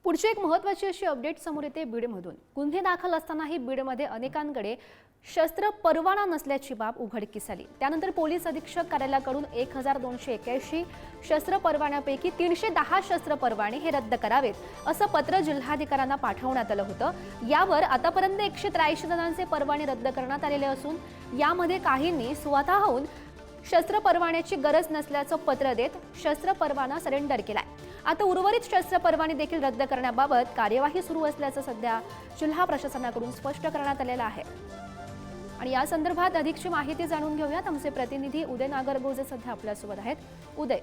पुढची एक महत्त्वाची अशी अपडेट समोर येते बीडमधून। गुन्हे दाखल असतानाही बीडमध्ये अनेकांकडे शस्त्र परवाना नसल्याची बाब उघडकीस आली। त्यानंतर पोलीस अधीक्षक कार्यालयाकडून 1281 शस्त्र परवान्यापैकी 310 शस्त्र परवाने हे रद्द करावेत असं पत्र जिल्हाधिकाऱ्यांना पाठवण्यात आलं होतं। यावर आतापर्यंत 183 जणांचे परवाने रद्द करण्यात आलेले असून यामध्ये काहींनी स्वतःहून शस्त्र परवान्याची गरज नसल्याचं पत्र देत शस्त्र परवाना सरेंडर केलाय। आता उर्वरित शस्त्र परवाने देखील रद्द करण्याबाबत कार्यवाही सुरू असल्याचं सध्या जिल्हा प्रशासनाकडून स्पष्ट करण्यात आलेलं आहे। आणि या संदर्भात अधिकची माहिती जाणून घेऊयात। आमचे प्रतिनिधी उदय नागरगोजे सध्या आपल्यासोबत आहेत। उदय,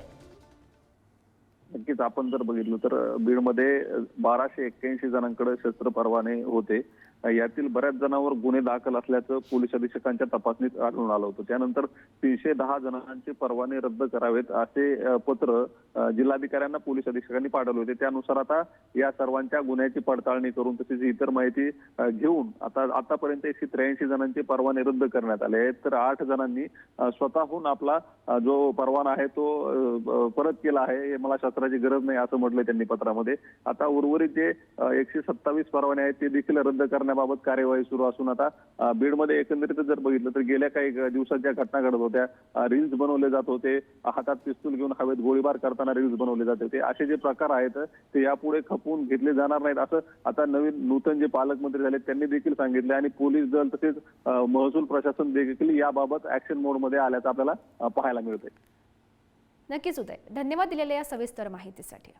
नक्कीच आपण जर बघितलं तर बीडमध्ये 1281 जणांकडे शस्त्र परवाने होते। यातील बऱ्याच जणांवर गुन्हे दाखल असल्याचं पोलीस अधीक्षकांच्या तपासणीत आढळून आलं होतं। त्यानंतर 310 जणांचे परवाने रद्द करावेत असे पत्र जिल्हाधिकाऱ्यांना पोलीस अधीक्षकांनी पाठवले होते। त्यानुसार आता या सर्वांच्या गुन्ह्याची पडताळणी करून तसेच इतर माहिती घेऊन आतापर्यंत 183 जणांचे परवाने रद्द करण्यात आले आहेत। तर 8 जणांनी स्वतःहून आपला जो परवाना आहे तो परत केला आहे। मला शस्त्राची गरज नाही असं म्हटलंय त्यांनी पत्रामध्ये। आता उर्वरित जे 127 परवाने आहेत ते देखील रद्द करण्याबाबत कार्यवाही सुरू असून आता बीडमध्ये एकंदरीत जर बघितलं तर गेल्या काही दिवसाच्या घटना घडत होत्या। रील्स बनवले जात होते, हातात पिस्तूल घेऊन हवेत गोळीबार करताना रील्स बनवले जात होते। असे जे प्रकार आहेत ते यापुढे खपवून घेतले जाणार नाहीत असं आता नूतन जे पालकमंत्री झाले त्यांनी देखील सांगितले आणि पोलीस दल तसेच महसूल प्रशासन देखील याबाबत ऍक्शन मोडमध्ये आल्याचं आपल्याला पाहायला मिळतंय। नक्कीच उदय, धन्यवाद दिलेल्या या सविस्तर माहितीसाठी।